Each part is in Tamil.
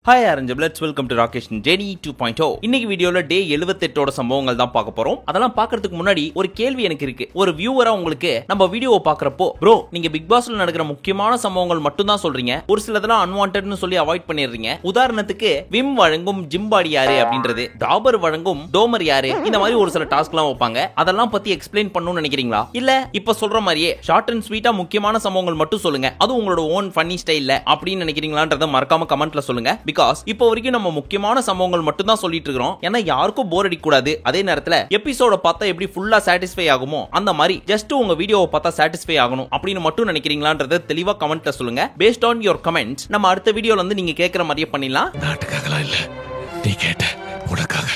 ஹாய் அரஞ்சபிளட்ஸ், வெல்கம் டு ராகேஷ் ஜெனி 2.0. இன்னைக்கு வீடியோல டே 78ஓட சம்பவங்கள் தான் பார்க்க போறோம். அதெல்லாம் பார்க்கிறதுக்கு முன்னாடி ஒரு கேள்வி எனக்கு இருக்கு. ஒரு வியூவரா உங்களுக்கு நம்ம வீடியோவை பார்க்கறப்போ, ப்ரோ நீங்க பிக் பாஸ்ல நடக்கிற முக்கியமான சம்பவங்கள் மட்டும் தான் சொல்றீங்க, ஒரு சிலதெல்லாம் அன்வான்டட்னு சொல்லி அவாய்ட் பண்ணிடுறீங்க. உதாரணத்துக்கு விம் வழங்கும் ஜிம்பாடி யாரு அப்படின்றது, டாபர் வழங்கும் டோமர் யாரு, இந்த மாதிரி ஒரு சில டாஸ்க்லாம் வைப்பாங்க. அதெல்லாம் பத்தி எக்ஸ்பிளைன் பண்ணணும்னு நினைக்கிறீங்களா? இல்ல இப்ப சொல்ற மாதிரியே ஷார்ட் அண்ட் ஸ்வீட்டா முக்கியமான சம்பவங்கள் மட்டும் சொல்லுங்க, அது உங்களோட ஓன் ஃபன்னி ஸ்டைல்ல அப்படின்னு நினைக்கிறீங்களான்றத மறக்காம கமெண்ட்ல சொல்லுங்க. பிகாஸ் இப்போ வரைக்கும் நம்ம முக்கியமான சம்பவங்கள் மட்டும் தான் சொல்லிட்டு இருக்கோம். ஏன்னா யாருக்கும் போர் அடிக்க கூடாது. அதே நேரத்துல எபிசோட பார்த்தா எப்படி ஃபுல்லா சாட்டிஸ்ஃபை ஆகுமோ அந்த மாதிரி ஜஸ்ட் உங்க வீடியோவை பார்த்தா சாட்டிஸ்ஃபை ஆகணும் அப்படின்னு மட்டும் நினைக்கிறீங்களான்றத தெளிவா கமெண்ட்ல சொல்லுங்க. பேஸ்ட் ஆன் யுவர் கமெண்ட்ஸ் நம்ம அடுத்த வீடியோல வந்து நீங்க கேக்குற மாதிரியே பண்ணிடலாம். நாட்டுக்காகலாம் இல்ல, நீ கேட்ட உனக்காக.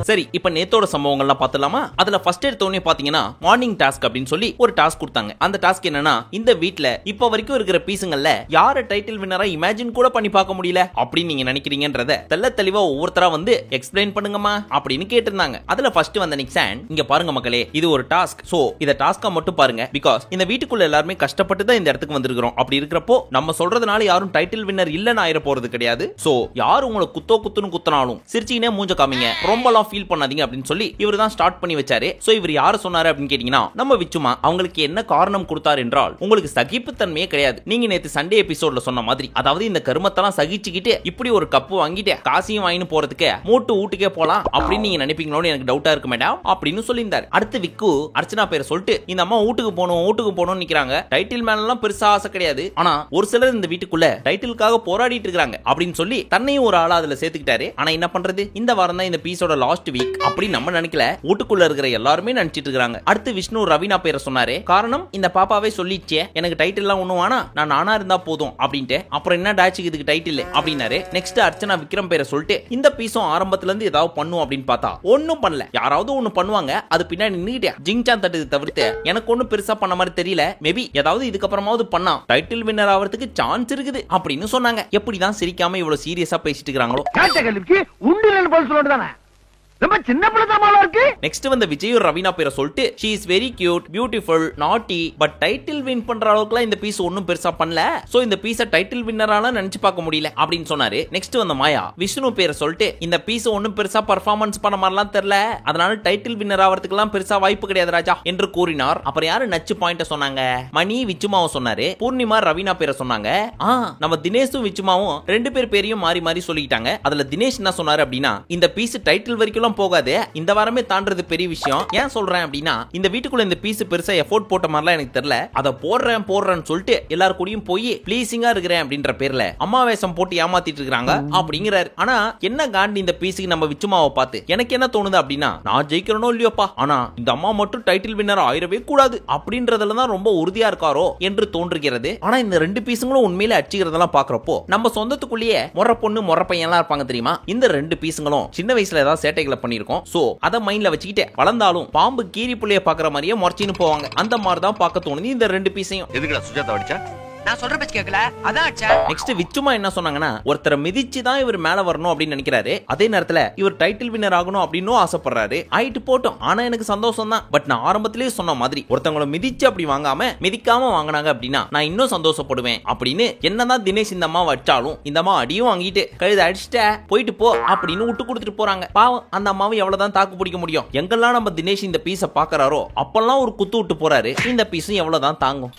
சரி, இப்ப நேத்தோட சம்பவங்கள்லாம் பார்த்தலாமா? அதுல ஃபர்ஸ்ட் எடுத்தோடனே பாத்தீங்கன்னா மார்னிங் டாஸ்க் அப்படின்னு சொல்லி ஒரு டாஸ்க் கொடுத்தாங்க. அந்த டாஸ்க் என்னன்னா, இந்த வீட்ல இப்ப வரைக்கும் இருக்கிற பீஸுங்கள்ல யார டைட்டில் வின்னரா இமேஜின் கூட பண்ணி பார்க்க முடியல அப்படின்னு நீங்க நினைக்கிறீங்கன்றத தெல்ல தெளிவா ஒவ்வொருத்தரா வந்து எக்ஸ்பிளைன் பண்ணுங்கம்மா அப்படின்னு கேட்டிருந்தாங்க. அதுல ஃபர்ஸ்ட் வந்த நிக்சான், இங்க பாருங்க மக்களே, இது ஒரு டாஸ்க். சோ இத டாஸ்கா மட்டும் பாருங்க. பிகாஸ் இந்த வீட்டுக்குள்ள எல்லாருமே கஷ்டப்பட்டு தான் இந்த இடத்துக்கு வந்திருக்கிறோம். அப்படி இருக்கிறப்போ நம்ம சொல்றதுனால யாரும் டைட்டில் வின்னர் இல்லன்னு ஆயிர போறது கிடையாது. சோ யாரும் உங்களை குத்துன்னு குத்தனாலும் சிரிச்சினே மூஞ்ச காமிங்க, ரொம்பலாம் ஃபீல் பண்ணாதீங்க அப்படின்னு சொல்லி இவர் தான் ஸ்டார்ட் பண்ணி வச்சாரு. சோ இவர் யாரு சொன்னாரு அப்படின்னு கேட்டீங்கன்னா, நம்ம விச்சுமா. அவங்களுக்கு என்ன காரணம் கொடுத்தார் என்றால், உங்களுக்கு சகிப்புத்தன்மையே கிடையாது. நீங்க நேத்து சண்டே எபிசோட்ல சொன்ன மாதிரி, அதாவது இந்த கருமத்தெல்லாம் சகிச்சுக்கிட்டு இப்படி ஒரு கப்பு வாங்கிட்டு காசையும் வாங்கி போறதுக்கு மூட்டு ஊட்டுக்கே போலாம் அப்படின்னு நீங்க நினைப்பீங்களோன்னு எனக்கு டவுட்டா இருக்கு மேடம் அப்படின்னு சொல்லியிருந்தாரு. அடுத்து விக்கு அர்ச்சனா பேரை சொல்லிட்டு இந்த அம்மா வீட்டுக்கு போகணும்னு நிக்கிறாங்க. டைட்டில் மேல எல்லாம் பெருசா ஆசை கிடையாது, ஆனா ஒரு சிலர் இந்த வீட்டுக்குள்ள டைட்டிலுக்காக போராடிட்டு இருக்காங்க அப்படின்னு சொல்லி தன்னையும் ஒரு ஆளா அதுல சேர்த்துக்கிட்டாரு. ஆனா என்ன பண்றது, இந்த வாரம் தான் இந்த பீஸோட லாஸ்ட் வீக் அப்படி நம்ம நினைக்கல, வீட்டுக்குள்ள இருக்கிற எல்லாருமே நினைச்சிட்டு இருக்காங்க. அடுத்து விஷ்ணு ரவீனா பேரை சொன்னாரு. காரணம், இந்த பாப்பாவே சொல்லிச்சே எனக்கு டைட்டில் எல்லாம் ஒண்ணும் வேணா, நான் நானா இருந்தா போதும் அப்படின்ட்டு. அப்புறம் என்ன டாச்சுக்கு இதுக்கு டைட்டில் அப்படின்னாரு. நெக்ஸ்ட் அர்ச்சனா விக்ரம் பேரை சொல்லிட்டு இந்த பீஸும் ஆரம்பத்துல இருந்து ஏதாவது பண்ணும் அப்படின்னு பார்த்தா ஒன்னும் பண்ணல. யாராவது ஒண்ணு பண்ணுவாங்க, அது பின்னாடி நின்னுட்டு ஜிங்சான் தட்டு தவிர்த்து எனக்கு ஒன்னும் பெருசா பண்ண மாதிரி தெரியல. மேபி ஏதாவது இதுக்கப்புறமாவது பண்ணா டைட்டில் வின்னர் ஆகிறதுக்கு சான்ஸ் இருக்குது அப்படின்னு சொன்னாங்க. எப்படிதான் சிரிக்காம இவ்வளவு சீரியஸா பேசிட்டு இருக்காங்களோ. நெக்ஸ்ட் வந்த விஜய் ரவீனா பேரை சொல்லிட்டு she is very cute, beautiful, naughty, but title win பண்ற அளவுக்குலாம் இந்த பீஸ் ஒன்னும் பெருசா பண்ணல. சோ இந்த பீஸ டைட்டில் வின்னரால நினைச்சு பார்க்க முடியல அப்படின்னு சொன்னாரு. நெக்ஸ்ட் வந்த மாயா விஷ்ணு பேரை சொல்லிட்டு இந்த பீஸ் ஒன்னும் பெருசா பெர்ஃபார்மன்ஸ் பண்ண மாதிரிலாம் தெரியல, அதனால டைட்டில் வின்னர் ஆவறதுக்குலாம் பெருசா வாய்ப்பு கிடையாது ராஜா என்று கூறினார். அப்புறம் யாரு நச்சு பாயிண்ட சொன்னாங்க, மணி விச்சுமாவும் சொன்னாரு. பூர்ணிமா ரவீனா பேரை சொன்னாங்க. நம்ம தினேஷும் விச்சுமாவும் ரெண்டு பேரையும் மாறி மாறி சொல்லிட்டாங்க. அதுல தினேஷ் என்ன சொன்னாரு அப்படின்னா, இந்த பீஸ் டைட்டில் வரைக்கும் போகாது, இந்த வாரமே தாண்டறது பெரிய விஷயம். ஏன் சொல்றேன் அப்படின்னா, இந்த வீட்டுக்குள்ள இந்த பீஸ் பெருசா எஃபோர்ட் போட்ட மாதிரிலாம் எனக்கு தெரியல, அத போடுறேன்னு சொல்லிட்டு எல்லாரும் கூடயும் போய் ப்ளீசிங்கா இருக்கிறேன் அப்படின்ற பேர்ல அம்மாவேசம் போட்டு ஏமாத்திட்டு இருக்காங்க அப்படிங்கிறாரு. ஆனா என்ன காண்டி இந்த பீஸுக்கு நம்ம விச்சுமாவை பார்த்து எனக்கு என்ன தோணுது அப்படின்னா, நான் ஜெயிக்கிறனோ இல்லையோப்பா, ஆனா இந்த அம்மா மட்டும் டைட்டில் வின்னர் ஆயிரவே கூடாது அப்படின்றதுல தான் ரொம்ப உறுதியா இருக்காரோ என்று தோன்றுகிறது. ஆனா இந்த ரெண்டு பீஸுங்களும் உண்மையிலே அடிச்சுக்கிறதெல்லாம் பாக்குறப்போ நம்ம சொந்தத்துக்குள்ளேயே முறை பொண்ணு முறை பையன் எல்லாம் இருப்பாங்க தெரியுமா, இந்த ரெண்டு பீஸுங்களும் சின்ன வயசுல ஏதாவது சேட்டைகளை பண்ணிருக்கோம். சோ அத மைண்ட்ல வச்சுக்கிட்டு வளர்ந்தாலும் பாம்பு கீரி புள்ளைய பாக்குற மாதிரியே முறைச்சின்னு போவாங்க. அந்த மாதிரி தான் பார்க்க தோணுது இந்த ரெண்டு பீஸையும். எதுக்குடா சுஜாதா அடிச்சா? நான் சொல்ற பேச்சு கேக்கல, அதான் அடிச்சா. நெக்ஸ்ட் விச்சுமா என்ன சொன்னாங்கன்னா, ஒருத்தரை மிதிச்சு தான் இவர் மேல வரணும் அப்படின்னு நினைக்கிறாரு, அதே நேரத்துல இவர் டைட்டில் வின்னர் ஆகணும் அப்படின்னு ஆசைப்படுறாரு. ஆயிட்டு போட்டோம், ஆனா எனக்கு சந்தோஷம் தான். பட் நான் ஆரம்பத்திலேயே சொன்ன மாதிரி ஒருத்தவங்களை மிதிச்சு அப்படி வாங்காம மிதிக்காம வாங்கினாங்க அப்படின்னா நான் இன்னும் சந்தோஷப்படுவேன் அப்படின்னு. என்னதான் தினேஷ் இந்த அம்மா வச்சாலும் இந்த அம்மா அடியும் வாங்கிட்டு கழுத அடிச்சுட்ட போயிட்டு போ அப்படின்னு விட்டு கொடுத்துட்டு போறாங்க. பாவம் அந்த அம்மாவை எவ்வளவுதான் தாக்கு பிடிக்க முடியும். எங்கெல்லாம் நம்ம தினேஷ் இந்த பீஸ பாக்குறாரோ அப்பெல்லாம் ஒரு குத்து விட்டு போறாரு. இந்த பீஸும் எவ்வளவுதான் தாங்கும்.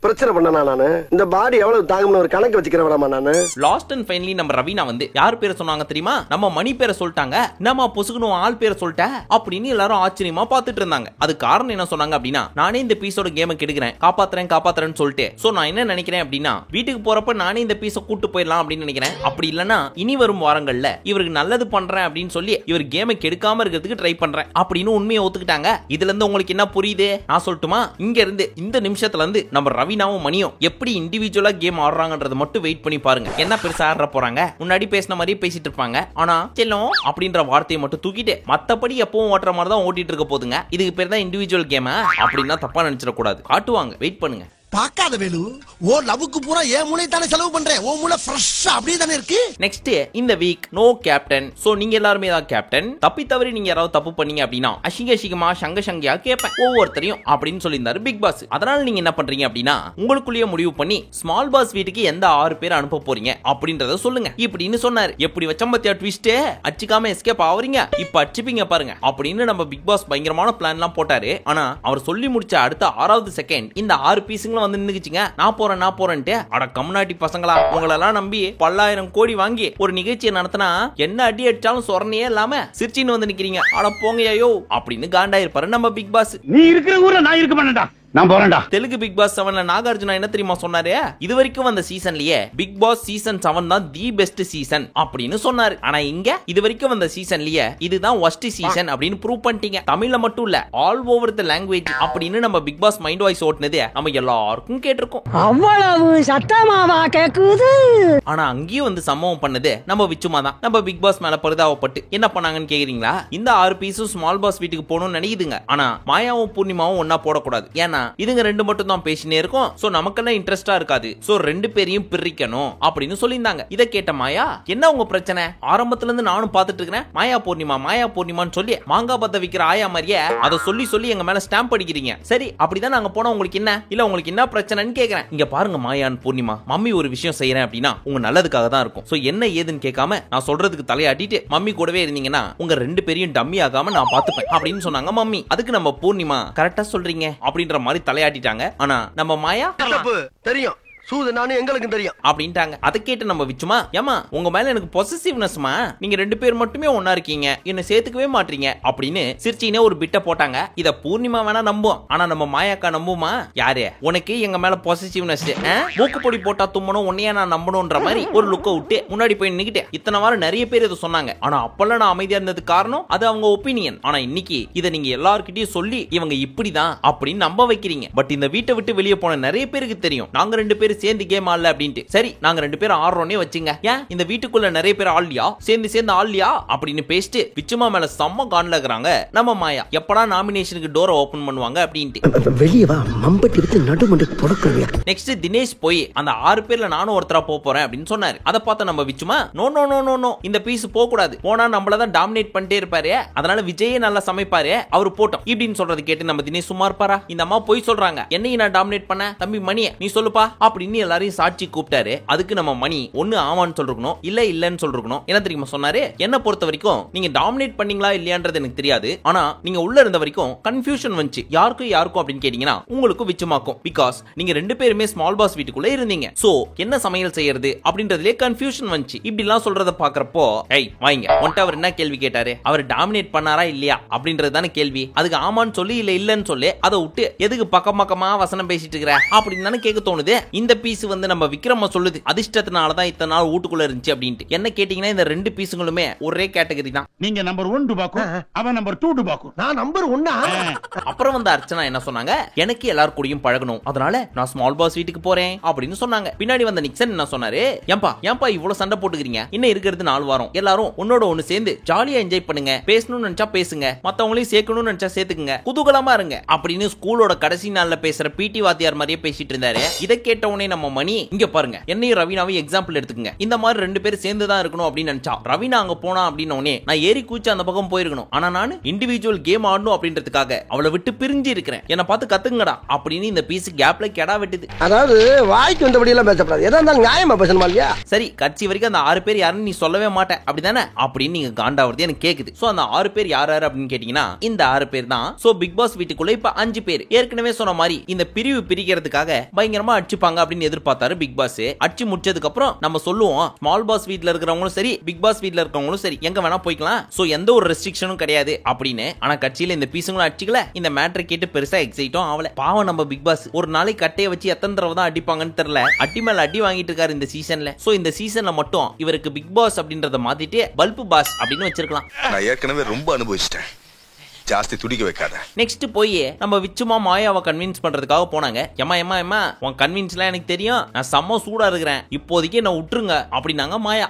பிரச்சனை பண்ணனா நானு இந்த பாடி எவ்வளவு தாங்கும்னு ஒரு கணக்கு வச்சுக்கிறேன் நானு. லாஸ்ட் அண்ட் ஃபைனலி நம்ம ரவீனா வந்து யார் பேரை சொன்னாங்க தெரியுமா, நம்ம மணி பேரை சொல்லிட்டாங்க. நம்ம பொசுக்கணும் ஆள் பேரை சொல்லிட்ட அப்படின்னு எல்லாரும் ஆச்சரியமா பார்த்துட்டு இருந்தாங்க. அது காரணம் என்ன சொன்னாங்க அப்படின்னா, நானே இந்த பீஸோட கேமை கெடுக்கிறேன், காப்பாத்துறேன்னு சொல்லிட்டு. சோ நான் என்ன நினைக்கிறேன் அப்படின்னா, வீட்டுக்கு போறப்ப நானே இந்த பீஸை கூட்டு போயிடலாம் அப்படின்னு நினைக்கிறேன். அப்படி இல்லனா இனி வரும் வாரங்கள்ல இவருக்கு நல்லது பண்றேன் அப்படின்னு சொல்லி இவர் கேமை கெடுக்காம இருக்கிறதுக்கு ட்ரை பண்றேன் அப்படின்னு உண்மையை ஒத்துக்கிட்டாங்க. இதுல இருந்து உங்களுக்கு என்ன புரியுது நான் சொல்லட்டுமா? இங்க இருந்து இந்த நிமிஷத்துல இருந்து நம்ம ரவீனாவும் மணியும் எப்படி இண்டிவிஜுவலா கேம் ஆடுறாங்கன்றது மட்டும் வெயிட் பண்ணி பாருங்க. என்ன பெருசா ஆடுற போறாங்க, முன்னாடி பேசின மாதிரி பேசிட்டு இருப்பாங்க, ஆனா செல்லம் அப்படின்ற வார்த்தையை மட்டும் தூக்கிட்டு மத்தபடி எப்பவும் ஓட்டுற மாதிரி தான் ஓட்டிட்டு இருக்க போதுங்க. இதுக்கு பேர் தான் இண்டிவிஜுவல் கேம் அப்படின்னா தப்பா நினைச்சிட கூடாது. காட்டுவாங்க, வெயிட் பண்ணுங்க. பாக்காத வேலு ஓ லவ்வுக்கு பூரா ஏன் மூளை தானே செலவு பண்றேன் ஓ மூளை ஃப்ரெஷ்ஷா அப்படியே தானே இருக்கு. நெக்ஸ்ட் இந்த வீக் நோ கேப்டன். சோ நீங்க எல்லாருமே தான் கேப்டன். தப்பி தவறி நீங்க யாராவது தப்பு பண்ணீங்க அப்படின்னா அசிங்கமா சங்கயா கேட்பேன் ஒவ்வொருத்தரையும் அப்படின்னு சொல்லியிருந்தாரு பிக் பாஸ். அதனால நீங்க என்ன பண்றீங்க அப்படின்னா உங்களுக்குள்ளேயே முடிவு பண்ணி ஸ்மால் பாஸ் வீட்டுக்கு எந்த 6 பேர் அனுப்ப போறீங்க அப்படின்றத சொல்லுங்க இப்படின்னு சொன்னாரு. எப்படி வச்ச பத்தியா ட்விஸ்ட், அடிக்காம எஸ்கேப் ஆவறீங்க இப்ப அடிச்சுப்பீங்க பாருங்க அப்படின்னு நம்ம பிக் பாஸ் பயங்கரமான பிளான் எல்லாம் போட்டாரு. ஆனா அவர் சொல்லி முடிச்ச அடுத்த 6வது செகண்ட் இந்த 6 பீஸுங்களும் வந்து நின்னுச்சுங்க. நான் போறேன்ட்டு அட கம்நாட்டி பசங்களா உங்களெல்லாம் நம்பி 10,000 கோடி வாங்கி ஒரு நிகழ்ச்சியை நடத்தினா என்ன அடி அடிச்சாலும் சொரணையே இல்லாம சிரிச்சின்னு வந்து நிக்கிறீங்க. அட போங்கயோ அப்படின்னு காண்டாயிருப்பாரு நம்ம பிக் பாஸ். நீ இருக்கிற ஊர்ல நான் இருக்க மாட்டேன்டா, நான் போறேன்டா. தெலுங்கு பிக் பாஸ் 7ல நாகார்ஜுனா என்ன தெரியுமா சொன்னாரு? இது வரைக்கும் வந்த சீசன்லயே பிக் பாஸ் சீசன் 7 தான் தி பெஸ்ட் சீசன் அப்படின்னு சொன்னாரு. ஆனா இங்க இது வரைக்கும் வந்த சீசன்லயே இதுதான் வொஸ்ட் சீசன் அப்படின்னு ப்ரூவ் பண்ணிட்டீங்க. தமிழ்ல மட்டும் இல்ல ஆல் ஓவர் தி லாங்குவேஜ் அப்படின்னு நம்ம பிக் பாஸ் மைண்ட் வாய்ஸ் ஓட்டுனது நம்ம எல்லாருக்கும் கேட்டிருக்கோம். அவ்வளவு சத்தமாவா கேக்குது? ஆனா அங்கேயும் வந்து சம்பவம் பண்ணது நம்ம விச்சுமா தான். நம்ம பிக் பாஸ் மேல பரிதாபப்பட்டு என்ன பண்ணாங்கன்னு கேக்குறீங்களா? இந்த 6 பீஸும் ஸ்மால் பாஸ் வீட்டுக்கு போகணும்னு நினைக்குதுங்க. ஆனா மாயாவும் பூர்ணிமாவும் ஒன்னா போடக்கூடாது. ஏன்னா இதுங்க 2 மட்டும் தான் பேசினே இருக்கும். சோ நமக்கெல்லாம் இன்ட்ரெஸ்டா இருக்காது. சோ 2 பேரையும் பிரிக்கணும் அப்படின்னு சொல்லியிருந்தாங்க. இத கேட்ட மாயா என்ன உங்க பிரச்சனை? ஆரம்பத்துல இருந்து நானும் பாத்துட்டு இருக்கேன் மாயா பூர்ணிமான்னு சொல்லி மாங்கா பத்த விக்கிற ஆயா மாதிரியே அதை சொல்லி எங்க மேல ஸ்டாம்ப் அடிக்கிறீங்க. சரி அப்படிதான் நாங்க போனா உங்களுக்கு என்ன? இல்ல உங்களுக்கு என்ன பிரச்சனைன்னு கேக்குறேன். இங்க பாருங்க மாயான் பூர்ணிமா, மம்மி ஒரு விஷயம் செய்யறேன் அப்படின்னா உங்க நல்லதுக்காக தான் இருக்கும். சோ என்ன ஏதுன்னு கேட்காம நான் சொல்றதுக்கு தலையாட்டிட்டு மம்மி கூடவே இருந்தீங்கன்னா உங்க 2 பேரையும் டம்மி ஆகாம நான் பாத்துப்பேன் அப்படின்னு சொன்னாங்க மம்மி. அதுக்கு நம்ம பூர்ணிமா கரெக்டா சொல்றீங்க அப்படின்ற மாதிரி தலையாட்டிட்டாங்க. ஆனா நம்ம மாயா தெரியும் சூது நானும் எங்களுக்கு தெரியும் அப்படின்ட்டாங்க. அதை கேட்டு நம்ம விச்சுமா ஏமா உங்க மேல எனக்கு பொசசிவ்னஸ்மா, நீங்க 2 பேர் மட்டுமே ஒன்னா இருக்கீங்க என்ன சேர்த்துக்கவே மாட்டீங்க அப்படின்னு சிரிச்சினே ஒரு பிட்ட போட்டாங்க. இத பூர்ணிமா வேணா நம்பும், ஆனா நம்ம மாயாக்கா நம்புமா? யாரு உனக்கு எங்க மேல பொசசிவ்னஸ் மூக்கு பொடி போட்டா தும்மணும் உன்னையா நான் நம்பணும்ன்ற மாதிரி ஒரு லுக்க விட்டு முன்னாடி போய் நிக்கிட்டேன். இத்தனை வாரம் நிறைய பேர் இதை சொன்னாங்க. ஆனா அப்பெல்லாம் நான் அமைதியா இருந்தது காரணம் அது அவங்க ஒப்பீனியன். ஆனா இன்னைக்கு இதை நீங்க எல்லார்கிட்டயும் சொல்லி இவங்க இப்படிதான் அப்படின்னு நம்ப வைக்கிறீங்க. பட் இந்த வீட்டை விட்டு வெளியே போன நிறைய பேருக்கு தெரியும் நாங்க 2 பேரும் சேர்ந்து கேம் ஆடல அப்படின்ட்டு. சரி நாங்க 2 பேரும் ஆடுறோனே வச்சுங்க. ஏன் இந்த வீட்டுக்குள்ள நிறைய பேர் ஆடலையா, சேர்ந்து ஆடலையா அப்படின்னு பேசிட்டு விச்சுமா மேல செம்ம கான்ல இருக்கறாங்க நம்ம மாயா. எப்படா நாமினேஷனுக்கு டோரை ஓபன் பண்ணுவாங்க அப்படின்ட்டு வெளியே வா மம்பட்டி எடுத்து நடுமண்டு பொறுக்குறியா. நெக்ஸ்ட் தினேஷ் போய் அந்த 6 பேர்ல நானும் ஒருத்தரா போறேன் அப்படின்னு சொன்னாரு. அதை பார்த்த நம்ம விச்சுமா நோ இந்த பீஸ் போக கூடாது, போனா நம்மள தான் டாமினேட் பண்ணிட்டே இருப்பாரு, அதனால விஜயே நல்லா சமைப்பாரு அவரு போட்டோம் இப்படின்னு சொல்றது கேட்டு நம்ம தினேஷ் சும்மா இருப்பாரா? இந்த அம்மா போய் சொல்றாங்க என்னையும் நான் டாமினேட் பண்ண தம்பி மணியை நீ சொல்லுப்பா அப்படின்னு எல்லாரையும் சாட்சி கூப்பிட்டாரு. அதுக்கு நம்ம மணி ஒன்னு ஆமான்னு சொல்லிருக்கணும் இல்ல இல்லன்னு சொல்லிருக்கணும். என்ன தெரியுமா சொன்னாரு? என்ன பொறுத்த வரைக்கும் நீங்க டாமினேட் பண்ணீங்களா இல்லையான்றது எனக்கு தெரியாது, ஆனா நீங்க உள்ள இருந்த வரைக்கும் கன்ஃபியூஷன் வந்துச்சு யாருக்கும் அப்படின்னு கேட்டீங்கன்னா உங்களுக்கு விச்சுமாக்கும். பிகாஸ் நீங்க 2 பேருமே ஸ்மால் பாஸ் வீட்டுக்குள்ள இருந்தீங்க. சோ என்ன சமையல் செய்யறது அப்படின்றதுலயே கன்ஃபியூஷன் வந்துச்சு. இப்படி எல்லாம் சொல்றத பாக்குறப்போ ஏய் வாங்க ஒன்ட்ட அவர் என்ன கேள்வி கேட்டாரு? அவர் டாமினேட் பண்ணாரா இல்லையா அப்படின்றது தானே கேள்வி. அதுக்கு ஆமான்னு சொல்லி இல்ல இல்லன்னு சொல்லி அதை விட்டு எதுக்கு பக்கமா வசனம் பேசிட்டு இருக்கிற அப்படின்னு தானே கேட்க தோணுது. இந்த பீஸ் வந்து நம்ம விக்ரம சொல்லுது அதிர்ஷ்டத்தினாலதான் இத்தனை நாள் வீட்டுக்குள்ள இருந்துச்சு அப்படின்ட்டு. என்ன கேட்டீங்கன்னா இந்த 2 பீஸுங்களுமே ஒரே கேட்டகரி தான். நீங்க நம்பர் 1 டுபாக்கு, அவன் நம்பர் 2 டுபாக்கு. நான் நம்பர் 1. அப்புறம் வந்து அர்ச்சனா என்ன சொன்னாங்க? எனக்கு எல்லார் கூடயும் பழகணும், அதனால நான் ஸ்மால் பாஸ் வீட்டுக்கு போறேன் அப்படின்னு சொன்னாங்க. பின்னாடி வந்த நிக்சன் என்ன சொன்னாரு? ஏன்பா இவ்வளவு சண்டை போட்டுக்கிறீங்க, இன்னும் இருக்கிறது 4 வாரம், எல்லாரும் ஒன்னோட ஒன்னு சேர்ந்து ஜாலியா என்ஜாய் பண்ணுங்க, பேசணும்னு நினைச்சா பேசுங்க, மத்தவங்களையும் சேர்க்கணும்னு நினைச்சா சேர்த்துக்குங்க, குதூகலமா இருங்க அப்படின்னு ஸ்கூலோட கடைசி நாள்ல பேசுற பிடி வாத்தியார் மாதிரியே பேசிட்டு இருந்தாரு. இதை கேட்ட உடனே நம்ம மணி இங்க பாருங்க என்னையும் ரவீனாவையும் எக்ஸாம்பிள் எடுத்துக்கங்க, இந்த மாதிரி 2 பேரும் சேர்ந்து தான் இருக்கணும் அப்படின்னு நினைச்சா ரவீனா அங்க போனா அப்படின்னு நான் ஏறி கூச்சு அந்த பக்கம் போயிருக்கணும். ஆனா நான் இண்டிவிஜுவல் கேம் ஆடணும் அப்படின்றதுக்காக அவளை விட்டு பிரிஞ்சு இருக்கிறேன், என்ன பார்த்து கத்துங்கடா அப்படின்னு இந்த பீஸ் கேப்ல கெடா வெட்டுது. அதாவது வாய்க்கு வந்தபடி எல்லாம் பேசப்படாது, எதா இருந்தாலும் நியாயமா பேசணுமா இல்லையா? சரி கட்சி வரைக்கும் அந்த 6 பேர் யாருன்னு நீ சொல்லவே மாட்டேன் அப்படிதானே அப்படின்னு நீங்க காண்டாவது எனக்கு கேக்குது. சோ அந்த 6 பேர் யாரு அப்படின்னு கேட்டீங்கன்னா இந்த 6 பேர் தான். சோ பிக் பாஸ் வீட்டுக்குள்ள இப்ப 5 பேர். ஏற்கனவே சொன்ன மாதிரி இந்த பிரிவு பிரிக்கிறதுக்காக பயங்கரமா அடிச்சுப்பாங்க அப்படின்னு எதிர்பார்த்தாரு பிக் பாஸ். அடிச்சு முடிச்சதுக்கு அப்புறம் நம்ம சொல்லுவோம் ஸ்மால் பாஸ் வீட்ல இருக்கிறவங்களும் சரி பிக் பாஸ் வீட்ல இருக்கிறவங்களும் சரி எங்க வேணா போய்க்கலாம், சோ எந்த ஒரு ரெஸ்ட்ரிக்ஷனும் கிடையாது அப்படின்னு. ஆனா கட்சியில இந்த பீஸுங்களும் அடிச்சுக்கல, இந்த மேட்டரை கேட்டு பெருசா எக்ஸைட்டும் ஆகல. பாவம் நம்ம பிக் பாஸ் ஒரு நாளைக்கு கட்டையை வச்சு எத்தனை தடவை தான் அடிப்பாங்கன்னு தெரியல, அடி மேல அடி வாங்கிட்டு இருக்காரு இந்த சீசன்ல. சோ இந்த சீசன்ல மட்டும் இவருக்கு பிக் பாஸ் அப்படின்றத மாத்திட்டு பல்பு பாஸ் அப்படின்னு வச்சிருக்கலாம். நான் ஏற்கனவே ரொம்ப அனுபவிச்சிட்டேன். ஜாஸ்தி துடிக்க வைக்காத. நெக்ஸ்ட் போய் நம்ம விச்சுமா மாயாவை கன்வின்ஸ் பண்றதுக்காக போனாங்க. ஏமா உன் கன்வின்ஸ்லாம் எனக்கு தெரியும், நான் செம்ம சூடா இருக்கிறேன், இப்போதைக்கு என்ன விட்டுருங்க அப்படின்னாங்க மாயா.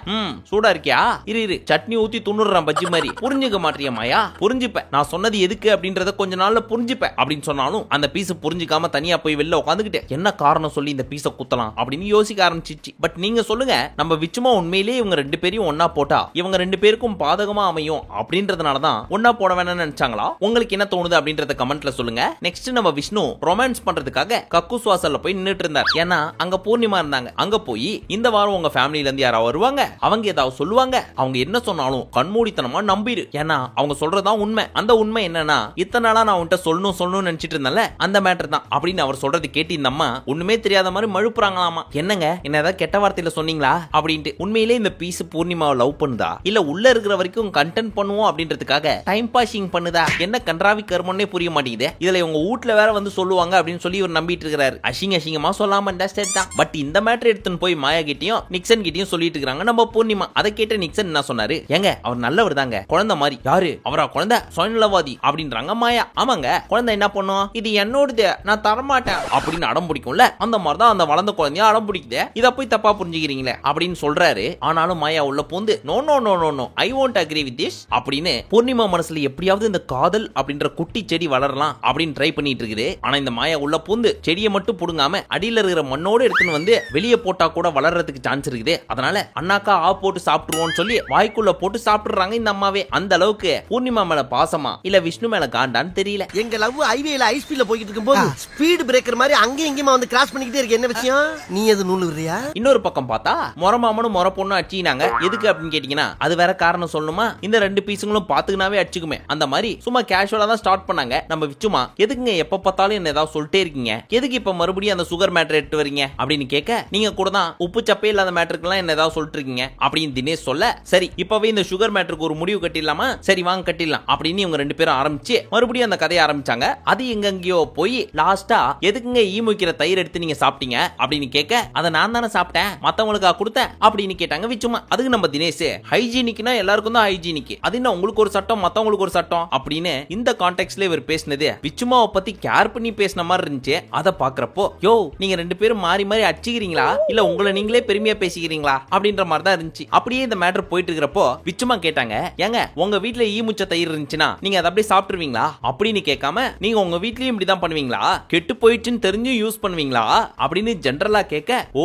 சூடா இருக்கியா, இரு சட்னி ஊத்தி துண்ணுறான் பஜ்ஜி மாதிரி. புரிஞ்சுக்க மாட்டியா மாயா? புரிஞ்சுப்பேன், நான் சொன்னது எதுக்கு அப்படின்றத கொஞ்ச நாள்ல புரிஞ்சுப்பேன் அப்படின்னு சொன்னாலும் அந்த பீஸ் புரிஞ்சுக்காம தனியா போய் வெளில உட்காந்துக்கிட்டு என்ன காரணம் சொல்லி இந்த பீஸை குத்தலாம் அப்படின்னு யோசிக்க ஆரம்பிச்சிச்சு. பட் நீங்க சொல்லுங்க, நம்ம விச்சுமா உண்மையிலேயே இவங்க ரெண்டு பேரையும் ஒன்னா போட்டா இவங்க ரெண்டு பேருக்கும் பாதகமா அமையும் அப்படின்றதுனாலதான் ஒன்னா போட வேணும்னு நினைச்சாங்களா? உங்களுக்கு என்ன தோணுது அப்படின்றத கமெண்ட்ல சொல்லுங்க. நெக்ஸ்ட் நம்ம விஷ்ணு ரொமான்ஸ் பண்றதுக்காக கக்கூஸ் வாசல்ல போய் நின்னுட்டு இருந்தார். ஏன்னா அங்க பூர்ணிமா இருந்தாங்க. அங்க போய் இந்த வாரம் உங்க ஃபேமிலில இருந்து யாராவது வருவாங்க, அவங்க ஏதாவது சொல்லுவாங்க, அவங்க என்ன சொன்னாலும் கண்மூடித்தனமா நம்பிரு, ஏன்னா அவங்க சொல்றதுதான் உண்மை. அந்த உண்மை என்னன்னா, இத்தனை நாளா நான் உன்கிட்ட சொல்லணும்னு நினைச்சிட்டு இருந்தேன்ல, அந்த மேட்டர் தான் அப்படின்னு அவர் சொல்றது கேட்டு இந்த அம்மா ஒண்ணுமே தெரியாத மாதிரி மழுப்புறாங்களாமா. என்னங்க என்ன ஏதாவது கெட்ட வார்த்தையில சொன்னீங்களா அப்படின்ட்டு. உண்மையிலே இந்த பீஸ் பூர்ணிமாவை லவ் பண்ணுதா இல்ல உள்ள இருக்கிற வரைக்கும் கண்டென்ட் பண்ணுவோம் அப்படின்றதுக்காக டைம் பாசிங் பண்ணுதா? என்ன கன்றாவி கர்மன்னே புரிய மாட்டேங்குது. இதுல உங்க வீட்ல வேற வந்து சொல்லுவாங்க அப்படின்னு சொல்லி இவர் நம்பிட்டு இருக்காரு. அசிங்கமா சொல்லாம தான். பட் இந்த மேட்டர் எடுத்துன்னு போய் மாயா கிட்டயும் நிக்சன் கிட்டயும் சொல்லிட்டு இருக்காங்க நம்ம பூர்ணிமா. அதை கேட்ட நிக்சன் என்ன சொன்னாரு, ஏங்க அவர் நல்லவர் தாங்க, குழந்தை மாதிரி. யாரு அவரா? குழந்தை சுயநலவாதி அப்படின்றாங்க மாயா. ஆமாங்க, குழந்தை என்ன பண்ணும், இது என்னோடது, நான் தரமாட்டேன் அப்படின்னு அடம் பிடிக்கும்ல, அந்த மாதிரிதான் அந்த வளர்ந்த குழந்தைய அடம் பிடிக்குது. இத போய் தப்பா புரிஞ்சுக்கிறீங்களே அப்படின்னு சொல்றாரு. ஆனாலும் மாயா உள்ள பூந்து no no no no no I won't agree with this அப்படின்னு பூர்ணிமா மனசுல எப்படியாவது இந்த காதல் அப்படின்ற குட்டி செடி வளரலாம் அப்படின்னு ட்ரை பண்ணிட்டு இருக்குது. ஆனா இந்த மாயா உள்ள பூந்து செடியை மட்டும் புடுங்காம அடியில இருக்கிற மண்ணோட எடுத்துன்னு வந்து வெளியே போட்டா கூட வளர்றதுக்கு சான்ஸ் இருக்குது. அதனால அண்ணாக்கா ஆ போட்டு சாப்பிட்டுருவோம்னு சொல்லி வாய்க்குள்ள போட்டு சாப்பிட்டுறாங்க இந்த அம்மாவே. அந்த அளவுக்கு பூர்ணிமா மேல பாசமா இல்ல விஷ்ணு மேல காண்டான்னு தெரியல. எங்க லவ் ஹைவேல ஹை ஸ்பீட்ல போயிட்டு இருக்கும்போது ஸ்பீட் பிரேக்கர் மாதிரி அங்கேயும் இங்கேயுமா வந்து கிராஸ் பண்ணிக்கிட்டே இருக்கு. என்ன விஷயம், நீ எது நூல் விடுறியா? இன்னொரு பக்கம் பார்த்தா மொரமாமனும் மொர பொண்ணு அடிச்சினாங்க. எதுக்கு அப்படின்னு கேட்டீங்கன்னா அது வேற காரணம் சொல்லணுமா? இந்த ரெண்டு பீஸுங்களும் பாத்துக்கினாவே அடிச்சுக்குமே. அந்த மாதிரி சும்மா கேஷுவலா தான் ஸ்டார்ட் பண்ணாங்க. நம்ம விச்சுமா எதுக்குங்க எப்ப பார்த்தாலும் என்ன ஏதாவது சொல்லிட்டே இருக்கீங்க, எதுக்கு இப்ப மறுபடியும் அந்த சுகர் மேட்டர் எடுத்து வரீங்க அப்படின்னு கேட்க, நீங்க கூட தான் உப்பு சப்பே இல்லாத மேட்டருக்குலாம் என்ன ஏதாவது சொல்லிட்டு இருக்கீங்க அப்படின்னு தினேஷ் சொல்ல, சரி இப்பவே இந்த சுகர் மேட்டருக்கு ஒரு முடிவு கட்டிடலாமா? சரி வாங்க கட்டிடலாம் அப்படின்னு இவங்க ரெண்டு பேரும் ஆரம்பிச்சு மறுபடியும் அந்த கதையை ஆரம்பிச்சாங்க. அது எங்கெங்கயோ போய் லாஸ்டா எதுக்குங்க ஈமுக்கிற தயிர் எடுத்து நீங்க சாப்பிட்டீங்க அப்படின்னு கேட்க, அதை நான் தானே சாப்பிட்டேன், மத்தவங்களுக்கா கொடுத்தேன் அப்படின்னு கேட்டாங்க விச்சுமா. அதுக்கு நம்ம தினேஷ், ஹைஜீனிக்னா எல்லாருக்கும் தான் ஹைஜீனிக், அது என்ன உங்களுக்கு ஒரு சட்டம் மத்தவங்களுக்கு ஒரு சட்டம் அப்படின்னு இந்த கான்டெக்ட்ல இவர் பேசினது விச்சுமாவை பத்தி கேர் பண்ணி பேசின மாதிரி இருந்துச்சு. அதை பாக்குறப்போ யோ நீங்க ரெண்டு பேரும் மாறி மாறி அடிச்சுக்கிறீங்களா இல்ல உங்களை நீங்களே பெருமையா பேசிக்கிறீங்களா அப்படின்ற மாதிரி தான் இருந்துச்சு. அப்படியே இந்த மேட்டர் போயிட்டு இருக்கிறப்போ விச்சுமா கேட்டாங்க, ஏங்க உங்க வீட்டுல ஈமுச்ச தயிர் இருந்துச்சுன்னா நீங்க அதை அப்படியே சாப்பிட்டுருவீங்களா அப்படின்னு கேட்காம, நீங்க உங்க வீட்லயும் இப்படிதான் பண்ணுவீங்களா, கெட்டு போயிடுச்சுன்னு தெரிஞ்சும் யூஸ் பண்ணுவீங்களா அப்படின்னு ஜெனரலா கேட்க, ஓ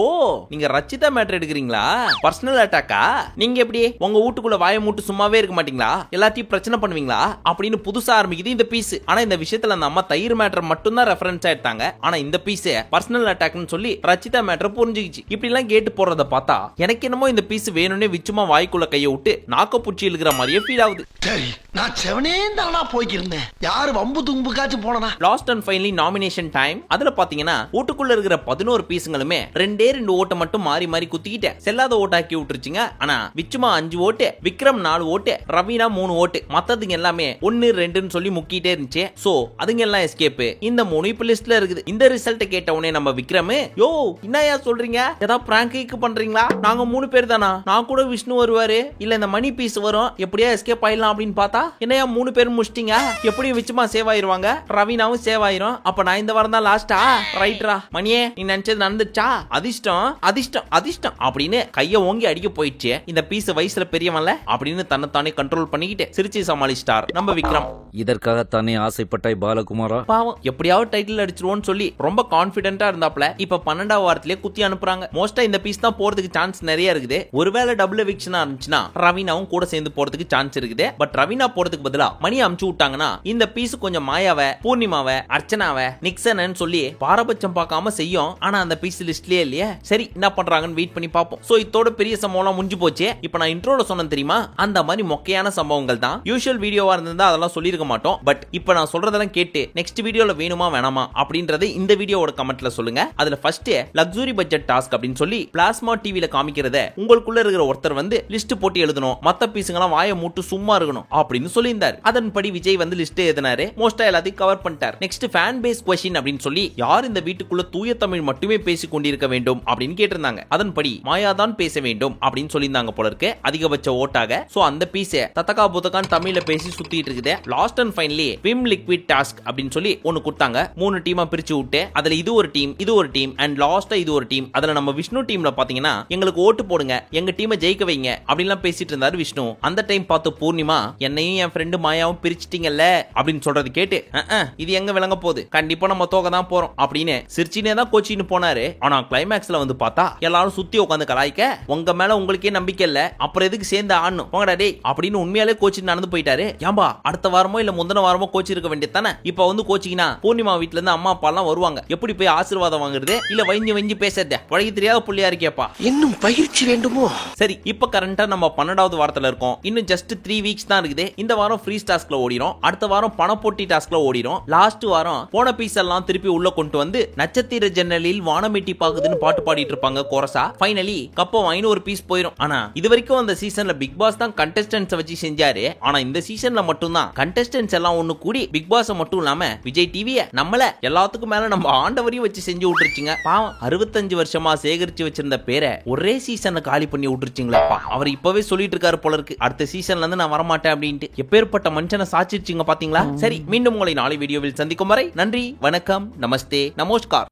நீங்க ரச்சிதா மேட்டர் எடுக்கிறீங்களா, பர்சனல் அட்டாக்கா, நீங்க எப்படி உங்க வீட்டுக்குள்ள வாய மூட்டு சும்மாவே இருக்க மாட்டீங்களா, எல்லாத்தையும் பிரச்சனை பண்ணுவீங்களா அப்படின்னு புதுசா ஆரம்பிக்குது இந்த பீஸ். ஆனா இந்த விஷயத்துல அந்த அம்மா தயிர் மேட்டர் மட்டும் தான் ரெஃபரன்ஸ் எடுத்தாங்க. ஆனா இந்த பீஸ் பர்சனல் அட்டாக்னு சொல்லி ரச்சிதா மேட்டர் புரிஞ்சுக்கிச்சு. இப்படி எல்லாம் கேட்டு போறத பார்த்தா எனக்கு என்னமோ இந்த பீஸ் வேணும்னே விச்சுமா வாய்க்குள்ள கையை விட்டு நாக்க பூச்சி இழுக்கிற மாதிரியே ஃபீல் ஆகுது. சரி நான் செவனே தானா போய்க்கிருந்தேன், யாரு வம்பு தும்புக்காச்சும் போனா. Last and finally nomination time. அதுல பாத்தீங்கன்னா வீட்டுக்குள்ள இருக்கிற 11 பீஸுங்களுமே ரெண்டே ரெண்டு ஓட்டை மட்டும் மாறி மாறி குத்திக்கிட்டு செல்லாத ஓட்டாக்கி விட்டுருச்சுங்க. ஆனா விச்சுமா 5 ஓட்டு, விக்ரம் 4 ஓட்டு, ரவீனா 3 ஓட்டு, மத்ததுங்க எல்லாமே 1 2ன்னு சொல்லி முக்கிட்டே இருந்துச்சு. சோ அதுங்க எல்லாம் எஸ்கேப். இந்த 3 இப்ப லிஸ்ட்ல இருக்குது. இந்த ரிசல்ட் கேட்ட உடனே நம்ம விக்ரம், யோ என்னையா சொல்றீங்க, ஏதாவது பிராங்க் பண்றீங்களா, நாங்க 3 பேர் தானா, நான் கூட விஷ்ணு வருவாரு இல்ல இந்த மணி பீஸ் வரும், எப்படியா எஸ்கேப் ஆயிடலாம் அப்படின்னு பார்த்தா என்னையா 3 பேரும் முடிச்சிட்டீங்க, எப்படி விச்சுமா சேவ் ஆயிருவாங்க, ரவீனாவும் சேவ் ஆயிரும், அப்ப நான் இந்த வாரம் தான் லாஸ்டா, ரைட்ரா மணியே நீ நினைச்சது நடந்துச்சா, அதிர்ஷ்டம் அதிர்ஷ்டம் அதிர்ஷ்டம் அப்படின்னு கைய ஓங்கி அடிக்க போயிடுச்சு. இந்த பீஸ் வயசுல பெரியவன்ல அப்படின்னு தன்னைத்தானே கண்ட்ரோல் பண்ணிக்கிட்டு சிரிச்சு சமாளிச்சிட்டார் நம்ம விக்ரம். இதற்காகத்தானே ஆசைப்பட்டாய் பாலகுமாரா? பாவம் எப்படியாவது டைட்டில் அடிச்சிருவோம்னு சொல்லி ரொம்ப கான்பிடென்ட்டா இருந்தாப்ல. இப்ப 12வது வாரத்திலே குத்தி அனுப்புறாங்க. மோஸ்டா இந்த பீஸ் தான் போறதுக்கு சான்ஸ் நிறைய இருக்குது. ஒருவேளை டபுள் எவிக்ஷனா இருந்துச்சுன்னா ரவீனாவும் கூட சேர்ந்து போறதுக்கு சான்ஸ் இருக்குது. பட் ரவீனா போறதுக்கு பதிலா மணி அமுச்சு விட்டாங்கன்னா இந்த பீஸ் கொஞ்சம் மாயாவை, பூர்ணிமாவை, அர்ச்சனாவை, நிக்சன் சொல்லி பாரபட்சம் பார்க்காம செய்யும். ஆனா அந்த பீஸ் லிஸ்ட்லயே இல்லையே. சரி என்ன பண்றாங்கன்னு வெயிட் பண்ணி பார்ப்போம். சோ இதோட பெரிய சம்பவம் முடிஞ்சு போச்சு. இப்ப நான் இன்ட்ரோல சொன்னேன் தெரியுமா, அந்த மாதிரி மொக்கையான சம்பவங்கள் தான். யூசுவல் வீடியோவா இருந்தா அதெல்லாம் சொல்லிருக்க மாட்டோம். பட் இப்ப நான் சொல்றதெல்லாம் கேட்டு நெக்ஸ்ட் வீடியோல வேணுமா வேணாமா அப்படின்றது இந்த வீடியோவோட கமெண்ட்ல சொல்லுங்க. அதுல ஃபர்ஸ்ட் லக்ஸுரி பட்ஜெட் டாஸ்க் அப்படின்னு சொல்லி பிளாஸ்மா டிவில காமிக்கிறத உங்களுக்குள்ள இருக்கிற ஒருத்தர் வந்து லிஸ்ட் போட்டு எழுதணும், மத்த பீஸுங்கெல்லாம் வாயை மூட்டு சும்மா இருக்கணும் அப்படின்னு சொல்லியிருந்தார். அதன்படி விஜய் வந்து லிஸ்ட் எழுதினாரு. மோஸ்டா எல்லாத்தையும் கவர் பண்ணிட்டார். நெக்ஸ்ட் ஃபேன் பேஸ் கொஸ்டின் அப்படின்னு சொல்லி யார் இந்த வீட்டுக்குள்ள தூய தமிழ் மட்டுமே பேசிக் கொண்டிருக்க வேண்டும் அப்படின்னு கேட்டிருந்தாங்க. அதன்படி மாயா தான் பேச வேண்டும் அப்படின்னு சொல்லியிருந்தாங்க போல இருக்கு அதிகபட்ச ஓட்டாக. சோ அந்த பீஸ் தத்தகா புத்தகான் தமிழ்ல பேசி சுத்திட்டு இருக்குது. Last and finally Vim liquid task அப்படின்னு சொல்லி ஒன்னு கொடுத்தாங்க. 3 டீமா பிரிச்சு விட்டு அதுல இது ஒரு டீம் அண்ட் லாஸ்டா இது ஒரு டீம். அதுல நம்ம விஷ்ணு டீம்ல பாத்தீங்கன்னா எங்களுக்கு ஓட்டு போடுங்க, எங்க டீமை ஜெயிக்க வைங்க அப்படின்லாம் பேசிட்டு இருந்தாரு விஷ்ணு. அந்த டைம் பார்த்து பூர்ணிமா என்னையும் என் ஃப்ரெண்டு மாயாவும் பிரிச்சிட்டீங்கல்ல அப்படின்னு சொல்றது கேட்டு இது எங்க விளங்க போகுது, கண்டிப்பா நம்ம தோக்க தான் போறோம் அப்படின்னு சிரிச்சினே தான் கோச்சின்னு போனாரு. ஆனா கிளைமேக்ஸ்ல வந்து பார்த்தா எல்லாரும் சுத்தி உட்காந்து கலாய்க்க, உங்க மேல உங்களுக்கே நம்பிக்கை இல்ல, அப்புறம் எதுக்கு சேர்ந்து ஆடணும் போங்கடா டேய் அப்படின்னு உண்மையாலே கோச்சி நடந்து போயிட்டாரு. ஏம்பா அடுத்த வாரமோ இல்ல முந்தின வாரமோ கோச்சி இருக்க வேண்டியது தானே. இப்ப வந்து கோச்சிங்கன்னா பூர்ணிமா வீட்டுல இருந்து அம்மா அப்பா எல்லாம் வருவாங்க, எப்படி போய் ஆசீர்வாதம் வாங்குறது, இல்ல வஞ்சி பேசுறத பழகி தெரியாத புள்ளியா இருக்கேப்பா. இன்னும் பயிற்சி வேண்டுமோ? சரி, இப்ப கரண்டா நம்ம 12வது வாரத்துல இருக்கோம். இன்னும் ஜஸ்ட் 3 வீக்ஸ் தான் இருக்குது. இந்த வாரம் ஃப்ரீ டாஸ்க்ல ஓடிரும், அடுத்த வாரம் பணப்போட்டி டாஸ்க்ல ஓடிரும், லாஸ்ட் வாரம் போன பீஸ் எல்லாம் திருப்பி உள்ள கொண்டு வந்து நட்சத்திர ஜன்னலில் வானமெட்டி பாக்குதுன்னு பாட்டு பாடிட்டு இருப்பாங்க கோரஸா. ஃபைனலி கப்ப வாங்கின ஒரு பீஸ் போயிடும். ஆனா இது வரைக்கும் அந்த சீசன்ல பிக் பாஸ் தான் கண்டஸ்டன்ட்ஸ் வச்சு செஞ்சாரு. ஆனா இந்த சீசன்ல மட்டும் தான் கண்டஸ்டன்ட்ஸ் எல்லாம் ஒண்ணு கூடி பிக் பாஸ் மட்டும் இல்லாம விஜய் டிவியை நம்மள எல்லாத்துக்கும் மேல நம்ம ஆண்டவரையும் வச்சு செஞ்சு விட்டுருச்சுங்க. பாவம் 65 வருஷமா சேகரிச்சு வச்சிருந்த பேரை ஒரே சீசன்ல காலி பண்ணி விட்டுருச்சுங்களப்பா. அவர் இப்பவே சொல்லிட்டு இருக்காரு போல இருக்கு, அடுத்த சீசன்ல இருந்து நான் வரமாட்டேன் அப்படின்ட்டு. எப்பேற்பட்ட மனுஷனை சாச்சிருச்சுங்க பாத்தீங்களா. சரி, மீண்டும் உங்களை நாளை வீடியோவில் சந்திக்கும் வரை நன்றி, வணக்கம், நமஸ்தே, நமஸ்கார்.